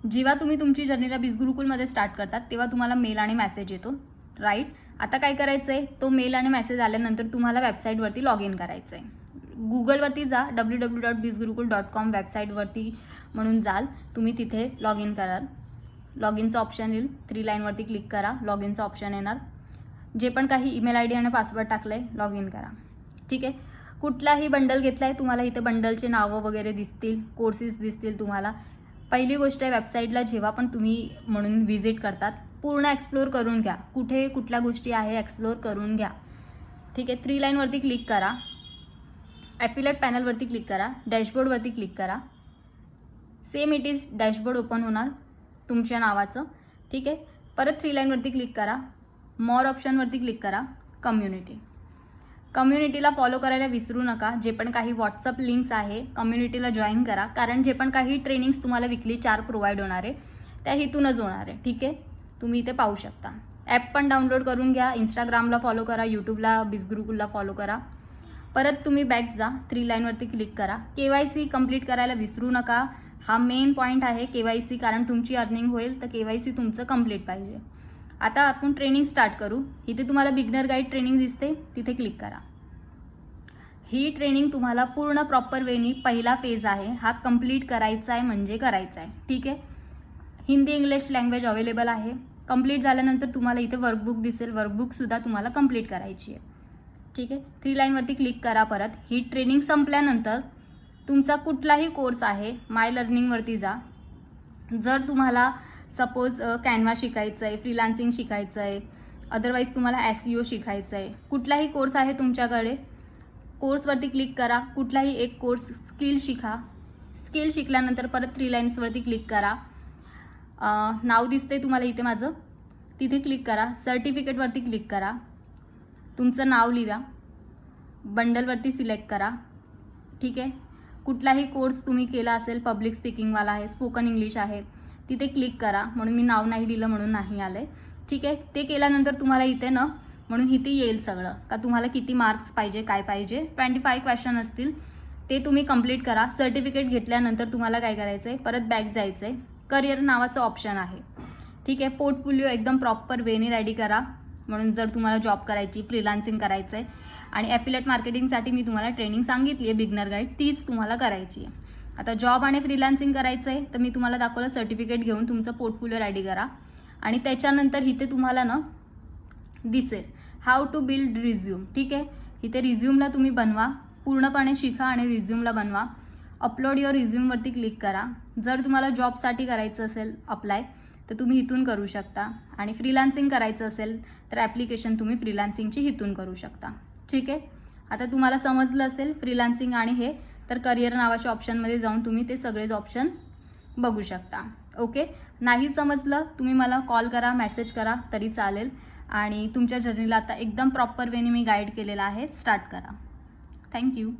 जेव्हा तुम्ही तुमची जर्नीला बिझगुरुकुलमध्ये स्टार्ट करतात तेव्हा तुम्हाला मेल आणि मेसेज येतो, राईट. आता काय करायचं आहे, तो मेल आणि मेसेज आल्यानंतर तुम्हाला वेबसाईटवरती लॉग इन करायचं आहे. गुगलवरती जा, www.bizgurukul.com वेबसाईटवरती म्हणून जाल तुम्ही, तिथे लॉग इन कराल. लॉग इनचं ऑप्शन येईल, 3 लाईनवरती क्लिक करा, लॉग इनचं ऑप्शन येणार. जे पण काही ईमेल आय डी आणि पासवर्ड टाकलं आहे लॉग इन करा. ठीक आहे. कुठलाही बंडल घेतला आहे तुम्हाला इथे बंडलचे नावं वगैरे दिसतील, कोर्सेस दिसतील तुम्हाला. पहिली गोष्ट आहे, वेबसाईटला जेव्हा पण तुम्ही म्हणून व्हिजिट करतात पूर्ण एक्सप्लोर करून घ्या, कुठे कुठल्या गोष्टी आहे एक्सप्लोर करून घ्या. ठीक आहे. 3 लाईनवरती क्लिक करा, ॲफिलेट पॅनलवरती क्लिक करा, डॅशबोर्डवरती क्लिक करा. Same it is dashboard open होणार तुमच्या नावाचं. ठीक आहे. परत 3 लाईनवरती क्लिक करा, मोर ऑप्शनवरती क्लिक करा, कम्युनिटी. कम्युनिटीला फॉलो करायला विसरू नका. जे पण काही व्हॉट्सअप लिंक्स आहे कम्युनिटीला जॉईन करा, कारण जे पण काही ट्रेनिंग्स तुम्हाला वीकली 4 प्रोव्हाइड होणार आहे त्या इथूनच होणार आहे. ठीक आहे. तुम्ही इथे पाहू शकता. ॲप पण डाउनलोड करून घ्या, इंस्टाग्रामला फॉलो करा, यूट्यूबला बिझगुरुकुलला फॉलो करा. परत तुम्ही बॅक जा, 3 लाईनवरती क्लिक करा. KYC कंप्लीट करायला विसरू नका. हा मेन पॉईंट आहे KYC, कारण तुमची अर्निंग होईल तर KYC तुमचं कंप्लीट पाहिजे. आता आपण ट्रेनिंग स्टार्ट करू. इथे तुम्हाला बिगनर गाईड ट्रेनिंग दिसते, तिथे क्लिक करा. ही ट्रेनिंग तुम्हाला पूर्ण प्रॉपर वेनी पहिला फेज आहे हा कंप्लीट करायचा आहे म्हणजे करायचा आहे. ठीक आहे. हिंदी इंग्लिश लँग्वेज अवेलेबल आहे. कंप्लीट झाल्यानंतर तुम्हाला इथे वर्कबुक दिसेल, वर्कबुकसुद्धा तुम्हाला कंप्लीट करायची आहे. ठीक आहे. 3 लाईनवरती क्लिक करा. परत ही ट्रेनिंग संपल्यानंतर तुमचा कुठलाही कोर्स आहे माय लर्निंगवरती जा. जर तुम्हाला सपोज कॅनवा शिकायचं आहे, फ्रीलान्सिंग शिकायचं आहे, अदरवाईज तुम्हाला SEO शिकायचं आहे, कुठलाही कोर्स आहे तुमच्याकडे, कोर्सवरती क्लिक करा. कुठलाही एक कोर्स स्किल शिका. स्किल शिकल्यानंतर परत 3 लाईन्सवरती क्लिक करा. नाव दिसते तुम्हाला इथे माझं, तिथे क्लिक करा. सर्टिफिकेटवरती क्लिक करा, तुमचं नाव लिहा, बंडलवरती सिलेक्ट करा. ठीक आहे. कुठलाही कोर्स तुम्ही केला असेल, पब्लिक स्पीकिंगवाला आहे, स्पोकन इंग्लिश आहे, तिथे क्लिक करा. म्हणून मी नाव नाही दिलं म्हणून नाही आलं आहे. ठीक आहे. ते केल्यानंतर तुम्हाला इथे ना म्हणून इथे येईल सगळं का तुम्हाला किती मार्क्स पाहिजे, काय पाहिजे. 25 क्वेश्चन असतील, ते तुम्ही कंप्लीट करा. सर्टिफिकेट घेतल्यानंतर तुम्हाला काय करायचं आहे, परत बॅक जायचं आहे. करिअर नावाचं ऑप्शन आहे. ठीक आहे. पोर्टफोलिओ एकदम प्रॉपर वेने रेडी करा. म्हणून जर तुम्हाला जॉब करायची, फ्रीलान्सिंग करायचं आहे आणि ॲफिलेट मार्केटिंगसाठी मी तुम्हाला ट्रेनिंग सांगितली आहे बिगनर गाईड, तीच तुम्हाला करायची आहे. आता जॉब आणि फ्रीलान्सिंग करायचं आहे तर मी तुम्हाला दाखवलं, सर्टिफिकेट घेऊन तुमचं पोर्टफोलिओ रेडी करा. आणि त्याच्यानंतर इथे तुम्हाला ना दिसेल हाऊ टू बिल्ड रिझ्यूम. ठीक आहे. इथे रिझ्यूमला तुम्ही बनवा, पूर्णपणे शिका आणि रिझ्यूमला बनवा. अपलोड युअर रिझ्यूमवरती क्लिक करा. जर तुम्हाला जॉबसाठी करायचं असेल अप्लाय तर तुम्ही इथून करू शकता, आणि फ्रीलान्सिंग करायचं असेल तर ॲप्लिकेशन तुम्ही फ्रीलान्सिंगची इथून करू शकता. ठीक आहे. आता तुम्हाला समजलं असेल फ्रीलान्सिंग आणि हे, तर करिअर नावाच्या ऑप्शनमध्ये जाऊन तुम्ही ते सगळेच ऑप्शन बघू शकता. ओके. नाही समजलं तुम्ही मला कॉल करा, मेसेज करा तरी चालेल. आणि तुमच्या जर्नीला आता एकदम प्रॉपर वेने मी गाईड केलेला आहे. स्टार्ट करा. थँक्यू.